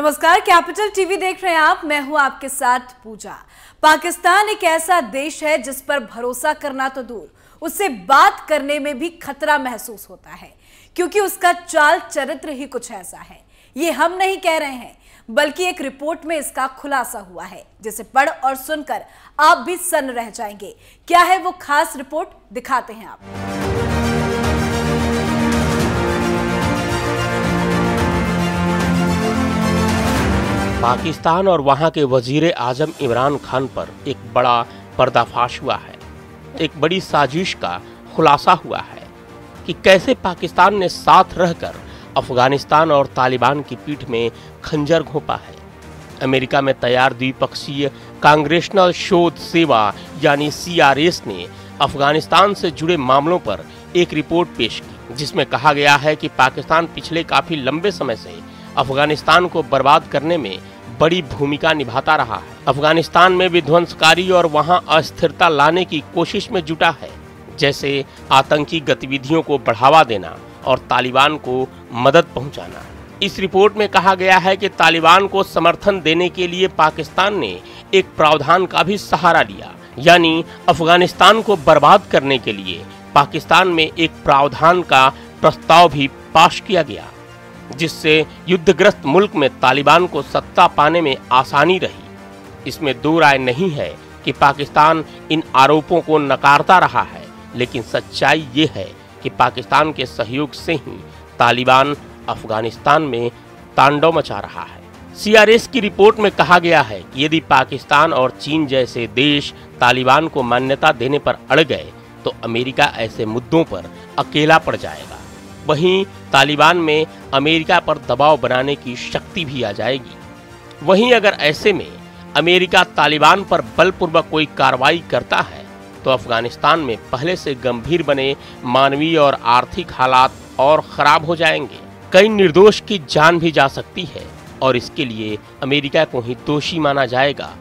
नमस्कार, capital TV देख रहे हैं आप। मैं हूं आपके साथ पूजा। पाकिस्तान एक ऐसा देश है जिस पर भरोसा करना तो दूर, उससे बात करने में भी खतरा महसूस होता है, क्योंकि उसका चाल चरित्र ही कुछ ऐसा है। ये हम नहीं कह रहे हैं, बल्कि एक रिपोर्ट में इसका खुलासा हुआ है, जिसे पढ़ और सुनकर आप भी सन्न रह जाएंगे। क्या है वो खास रिपोर्ट, दिखाते हैं आप। पाकिस्तान और वहां के वजीर आजम इमरान खान पर एक बड़ा पर्दाफाश हुआ है। एक बड़ी साजिश का खुलासा हुआ है कि कैसे पाकिस्तान ने साथ रहकर अफगानिस्तान और तालिबान की पीठ में खंजर घोंपा है। अमेरिका में तैयार द्विपक्षीय कांग्रेशनल शोध सेवा यानी CRS ने अफगानिस्तान से जुड़े मामलों पर एक रिपोर्ट पेश की, जिसमें कहा गया है कि पाकिस्तान पिछले काफी लंबे समय से अफगानिस्तान को बर्बाद करने में बड़ी भूमिका निभाता रहा है। अफगानिस्तान में विध्वंसकारी और वहां अस्थिरता लाने की कोशिश में जुटा है, जैसे आतंकी गतिविधियों को बढ़ावा देना और तालिबान को मदद पहुंचाना। इस रिपोर्ट में कहा गया है कि तालिबान को समर्थन देने के लिए पाकिस्तान ने एक प्रावधान का भी सहारा लिया, यानी अफगानिस्तान को बर्बाद करने के लिए पाकिस्तान में एक प्रावधान का प्रस्ताव भी पास किया गया, जिससे युद्धग्रस्त मुल्क में तालिबान को सत्ता पाने में आसानी रही। इसमें दो राय नहीं है कि पाकिस्तान इन आरोपों को नकारता रहा है, लेकिन सच्चाई ये है कि पाकिस्तान के सहयोग से ही तालिबान अफगानिस्तान में तांडव मचा रहा है। CRS की रिपोर्ट में कहा गया है कि यदि पाकिस्तान और चीन जैसे देश तालिबान को मान्यता देने पर अड़ गए तो अमेरिका ऐसे मुद्दों पर अकेला पड़ जाएगा। वहीं तालिबान में अमेरिका पर दबाव बनाने की शक्ति भी आ जाएगी। वहीं अगर ऐसे में अमेरिका तालिबान पर बलपूर्वक कोई कार्रवाई करता है तो अफगानिस्तान में पहले से गंभीर बने मानवीय और आर्थिक हालात और खराब हो जाएंगे। कई निर्दोष की जान भी जा सकती है और इसके लिए अमेरिका को ही दोषी माना जाएगा।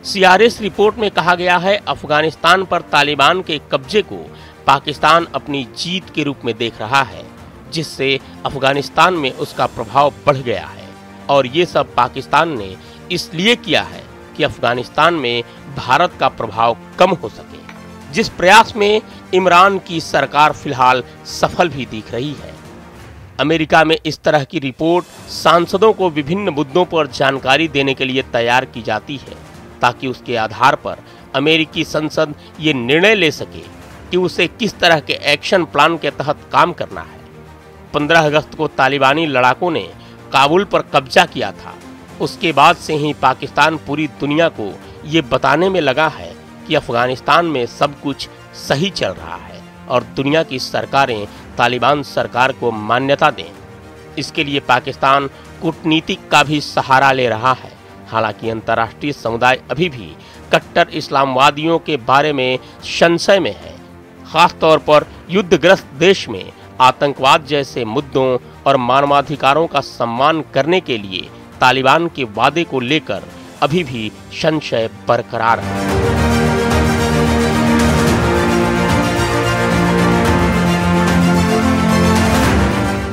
CRS रिपोर्ट में कहा गया है, अफगानिस्तान पर तालिबान के कब्जे को पाकिस्तान अपनी जीत के रूप में देख रहा है, जिससे अफगानिस्तान में उसका प्रभाव बढ़ गया है। और ये सब पाकिस्तान ने इसलिए किया है कि अफगानिस्तान में भारत का प्रभाव कम हो सके, जिस प्रयास में इमरान की सरकार फिलहाल सफल भी दिख रही है। अमेरिका में इस तरह की रिपोर्ट सांसदों को विभिन्न मुद्दों पर जानकारी देने के लिए तैयार की जाती है, ताकि उसके आधार पर अमेरिकी संसद ये निर्णय ले सके कि उसे किस तरह के एक्शन प्लान के तहत काम करना है। 15 अगस्त को तालिबानी लड़ाकों ने काबुल पर कब्जा किया था। उसके बाद से ही पाकिस्तान पूरी दुनिया को ये बताने में लगा है कि अफगानिस्तान में सब कुछ सही चल रहा है और दुनिया की सरकारें तालिबान सरकार को मान्यता दें। इसके लिए पाकिस्तान कूटनीतिक का भी सहारा ले रहा है। हालांकि अंतर्राष्ट्रीय समुदाय अभी भी कट्टर इस्लामवादियों के बारे में संशय में है। खास तौर पर युद्धग्रस्त देश में आतंकवाद जैसे मुद्दों और मानवाधिकारों का सम्मान करने के लिए तालिबान के वादे को लेकर अभी भी संशय बरकरार है।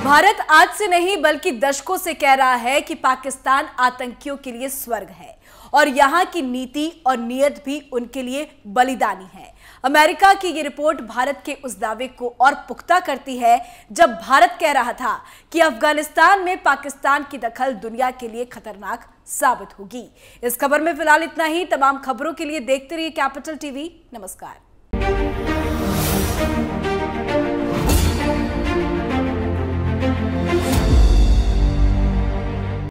भारत आज से नहीं बल्कि दशकों से कह रहा है कि पाकिस्तान आतंकियों के लिए स्वर्ग है और यहां की नीति और नीयत भी उनके लिए बलिदानी है। अमेरिका की ये रिपोर्ट भारत के उस दावे को और पुख्ता करती है जब भारत कह रहा था कि अफगानिस्तान में पाकिस्तान की दखल दुनिया के लिए खतरनाक साबित होगी। इस खबर में फिलहाल इतना ही। तमाम खबरों के लिए देखते रहिए कैपिटल टीवी। नमस्कार।